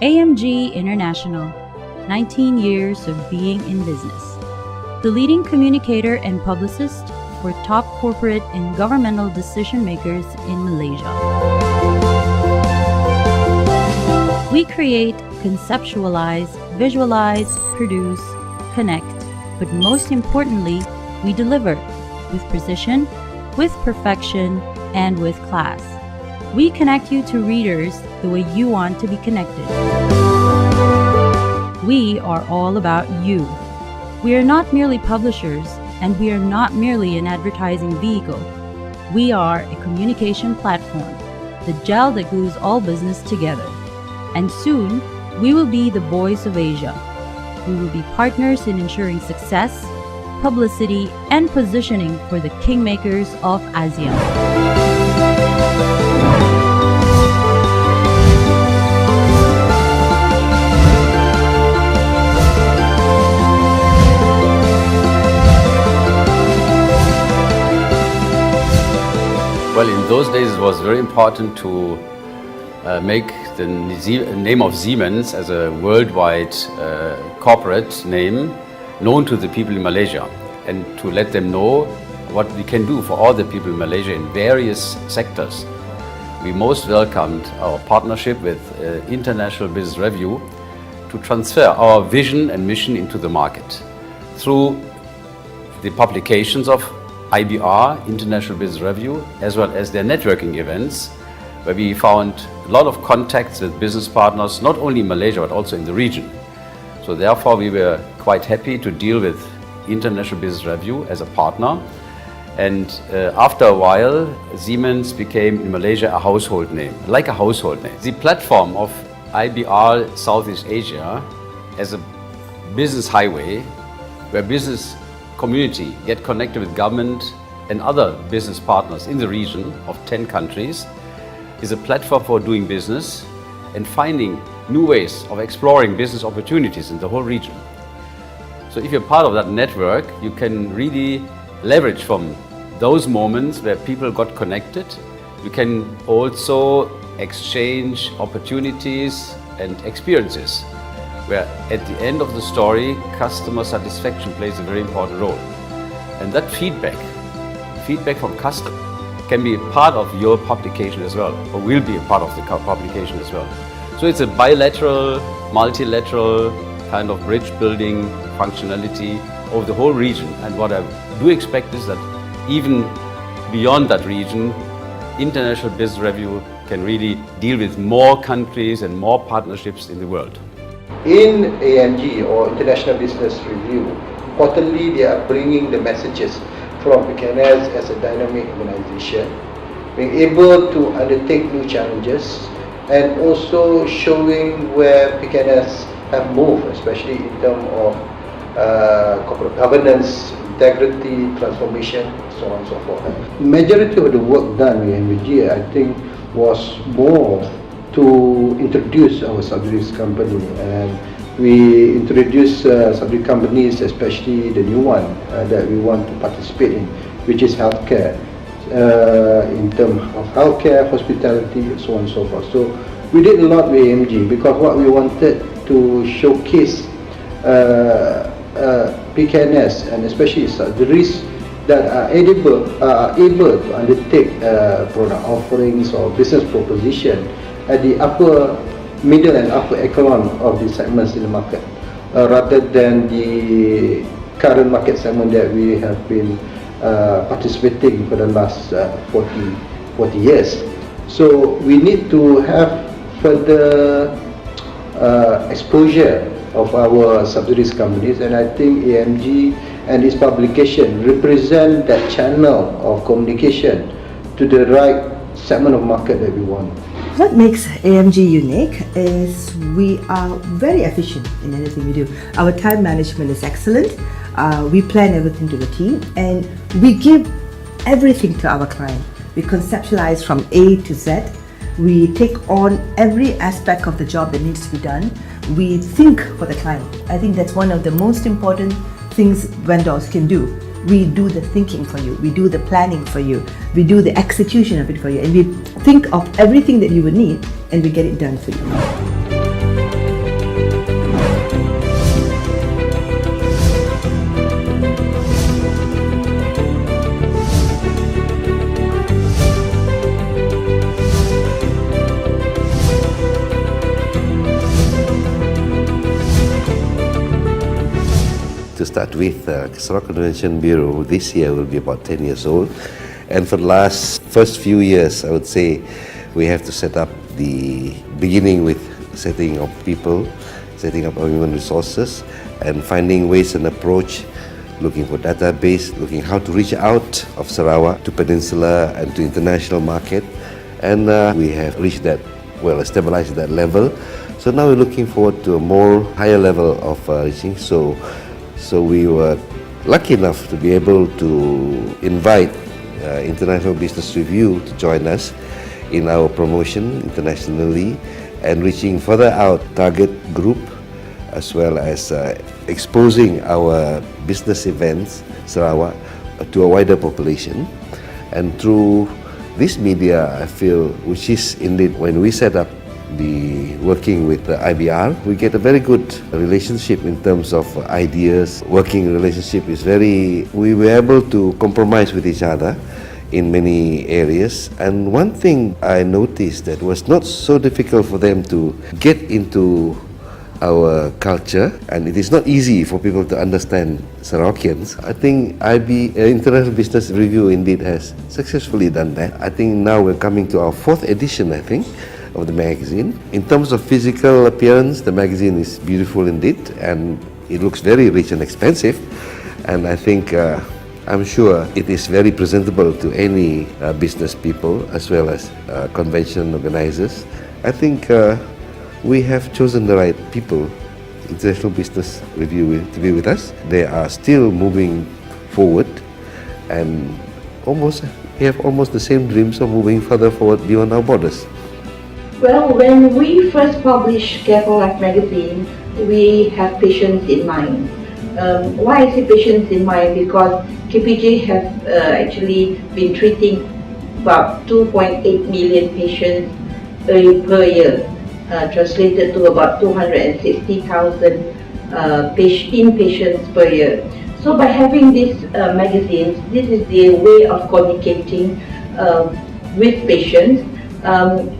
AMG International, 19 years of being in business. The leading communicator and publicist for top corporate and governmental decision makers in Malaysia. We create, conceptualize, visualize, produce, connect, but most importantly, we deliver with precision, with perfection, and with class. We connect you to readers the way you want to be connected. We are all about you. We are not merely publishers, and we are not merely an advertising vehicle. We are a communication platform, the gel that glues all business together. And soon, we will be the voice of Asia. We will be partners in ensuring success, publicity, and positioning for the kingmakers of ASEAN. Well, in those days it was very important to make the name of Siemens as a worldwide corporate name known to the people in Malaysia, and to let them know what we can do for all the people in Malaysia in various sectors. We most welcomed our partnership with International Business Review to transfer our vision and mission into the market through the publications of IBR, International Business Review, as well as their networking events, where we found a lot of contacts with business partners, not only in Malaysia, but also in the region. So therefore, we were quite happy to deal with International Business Review as a partner. And after a while, Siemens became in Malaysia a household name, like a household name. The platform of IBR Southeast Asia as a business highway, where business community get connected with government and other business partners in the region of 10 countries, is a platform for doing business and finding new ways of exploring business opportunities in the whole region. So if you're part of that network, you can really leverage from those moments where people got connected. You can also exchange opportunities and experiences, where at the end of the story, customer satisfaction plays a very important role. And that feedback from customer, can be a part of your publication as well, or will be a part of the publication as well. So it's a bilateral, multilateral kind of bridge building functionality over the whole region. And what I do expect is that even beyond that region, International Business Review can really deal with more countries and more partnerships in the world. In AMG, or International Business Review, importantly, they are bringing the messages from PKNS as a dynamic organization, being able to undertake new challenges, and also showing where PKNS have moved, especially in terms of corporate governance, integrity, transformation, so on and so forth. Majority of the work done with AMG, I think, was more to introduce our subsidiaries company, and we introduce subsidiary companies, especially the new one that we want to participate in, which is healthcare, in terms of healthcare, hospitality, so on and so forth. So we did a lot with AMG because what we wanted to showcase PKNS and especially subsidiaries that are able to undertake product offerings or business proposition at the middle and upper echelon of the segments in the market, rather than the current market segment that we have been participating for the last 40 years. So we need to have further exposure of our subsidiaries companies, and I think AMG and its publication represent that channel of communication to the right segment of market that we want. What makes AMG unique is we are very efficient in anything we do. Our time management is excellent. We plan everything to the team, and we give everything to our client. We conceptualize from A to Z. We take on every aspect of the job that needs to be done. We think for the client. I think that's one of the most important things vendors can do. We do the thinking for you, we do the planning for you, we do the execution of it for you, and we think of everything that you would need and we get it done for you. start with, Sarawak Convention Bureau this year will be about 10 years old. And for the first few years, I would say, we have to set up beginning with setting up people, setting up our human resources, and finding ways and approach, looking for database, looking how to reach out of Sarawak to Peninsula and to international market. And we have reached that, stabilized that level. So now we're looking forward to a more higher level of reaching. So we were lucky enough to be able to invite International Business Review to join us in our promotion internationally and reaching further out target group, as well as exposing our business events, Sarawak, to a wider population. And through this media, I feel, which is indeed when we set up the working with the IBR, we get a very good relationship in terms of ideas. Working relationship is we were able to compromise with each other in many areas. And one thing I noticed that was not so difficult for them to get into our culture, and it is not easy for people to understand Sarawakians. I think International Business Review indeed has successfully done that. I think now we're coming to our 4th edition, I think, of the magazine. In terms of physical appearance, the magazine is beautiful indeed, and it looks very rich and expensive. And I think, I'm sure it is very presentable to any business people as well as convention organizers. I think we have chosen the right people, International Business Review, to be with us. They are still moving forward and we have almost the same dreams of moving further forward beyond our borders. Well, when we first published Care for Life magazine, we have patients in mind. Why I say patients in mind? Because KPJ have actually been treating about 2.8 million patients per year, translated to about 260,000 inpatients per year. So by having these magazines, this is the way of communicating with patients,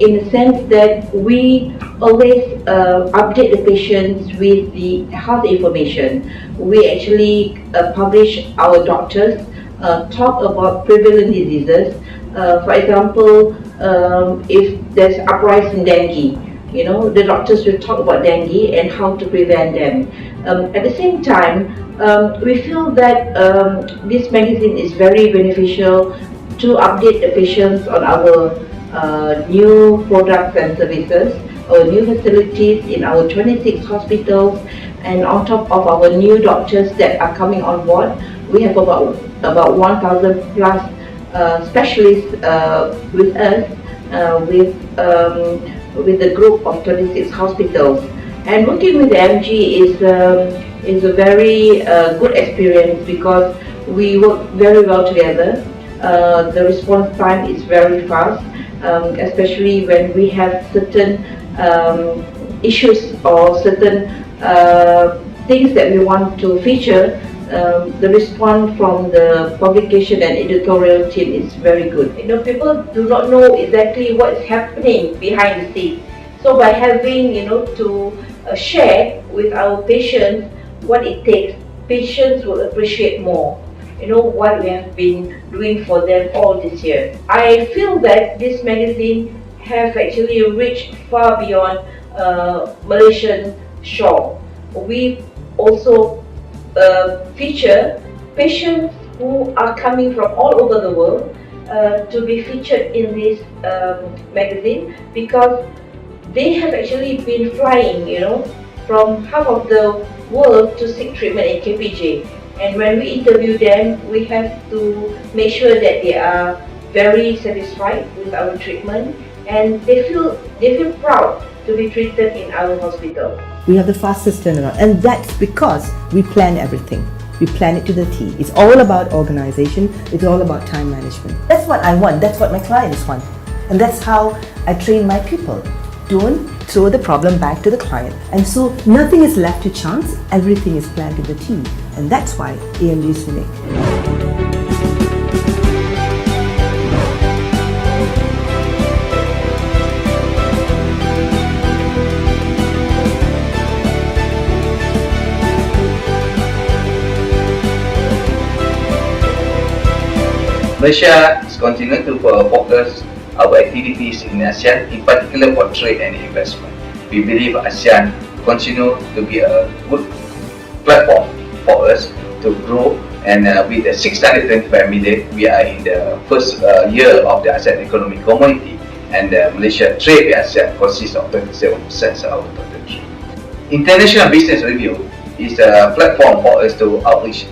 in the sense that we always update the patients with the health information. We actually publish our doctors talk about prevalent diseases. For example, if there's uprise in dengue, the doctors will talk about dengue and how to prevent them. At the same time, we feel that this magazine is very beneficial to update the patients on our new products and services, our new facilities in our 26 hospitals, and on top of our new doctors that are coming on board. We have about 1,000 plus specialists with us, with the group of 26 hospitals. And working with AMG is a very good experience because we work very well together. The response time is very fast, especially when we have certain issues or certain things that we want to feature. The response from the publication and editorial team is very good. People do not know exactly what is happening behind the scenes. So by having, to share with our patients what it takes, patients will appreciate more. What we have been doing for them all this year. I feel that this magazine have actually reached far beyond Malaysian shore. We also feature patients who are coming from all over the world to be featured in this magazine, because they have actually been flying, from half of the world to seek treatment in KPJ. And when we interview them, we have to make sure that they are very satisfied with our treatment, and they feel proud to be treated in our hospital. We have the fastest turnaround, and that's because we plan everything. We plan it to the T. It's all about organization. It's all about time management. That's what I want. That's what my clients want. And that's how I train my people. Don't throw the problem back to the client. And so nothing is left to chance. Everything is planned to the T. And that's why AMG is unique. Malaysia is continuing to focus our activities in ASEAN, in particular for trade and investment. We believe ASEAN continue to be a good platform for us to grow, and with the 625 million, we are in the first year of the ASEAN Economic Community, and Malaysia trade with ASEAN consists of 27% of our total trade. International Business Review is a platform for us to outreach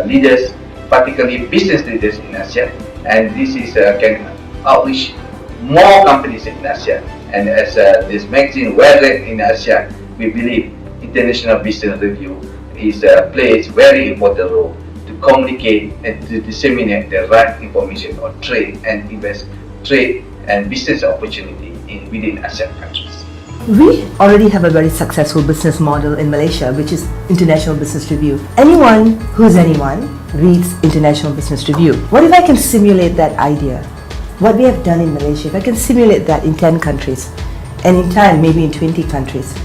leaders, particularly business leaders in ASEAN, and this is can outreach more companies in ASEAN. And as this magazine well read in ASEAN, we believe International Business Review plays very important role to communicate and to disseminate the right information on trade and business opportunity within ASEAN countries. We already have a very successful business model in Malaysia, which is International Business Review. Anyone who's anyone reads International Business Review. What if I can simulate that idea? What we have done in Malaysia, if I can simulate that in 10 countries, and in time maybe in 20 countries,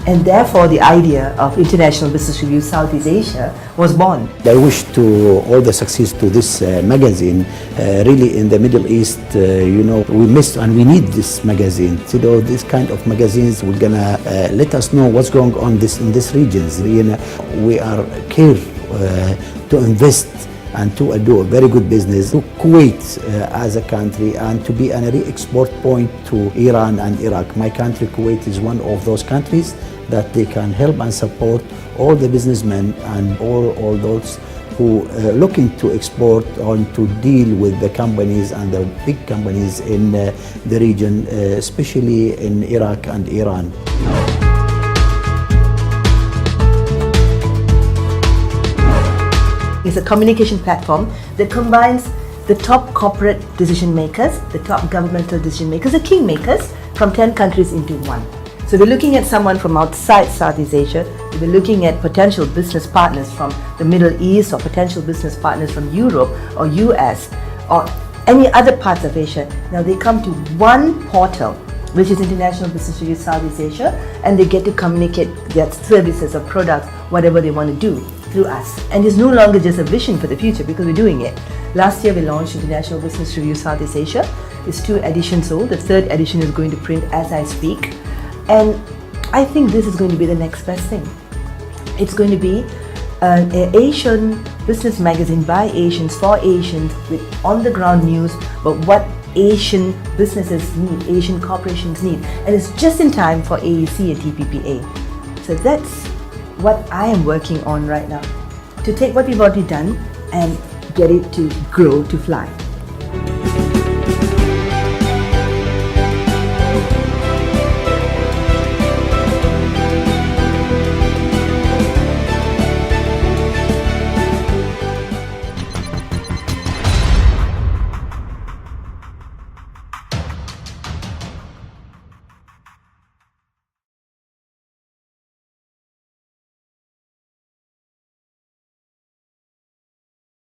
and therefore the idea of International Business Review Southeast Asia was born. I wish to all the success to this magazine. Really in the Middle East, we missed and we need this magazine. So this kind of magazines will gonna let us know what's going on in these regions. We are care to invest and to do a very good business to Kuwait as a country, and to be a re-export point to Iran and Iraq. My country, Kuwait, is one of those countries that they can help and support all the businessmen and all those who are looking to export or to deal with the companies and the big companies in the region, especially in Iraq and Iran. It's a communication platform that combines the top corporate decision makers, the top governmental decision makers, the king makers from 10 countries into one. So we're looking at someone from outside Southeast Asia, we're looking at potential business partners from the Middle East, or potential business partners from Europe or US or any other parts of Asia. Now they come to one portal, which is International Business Review Southeast Asia, and they get to communicate their services or products, whatever they want to do, through us. And it's no longer just a vision for the future, because we're doing it. Last year we launched International Business Review Southeast Asia. It's 2 editions old. The 3rd edition is going to print as I speak. And I think this is going to be the next best thing. It's going to be an Asian business magazine by Asians for Asians, with on-the-ground news about what Asian businesses need, Asian corporations need. And it's just in time for AEC and TPPA. So that's what I am working on right now, to take what we've already done and get it to grow, to fly.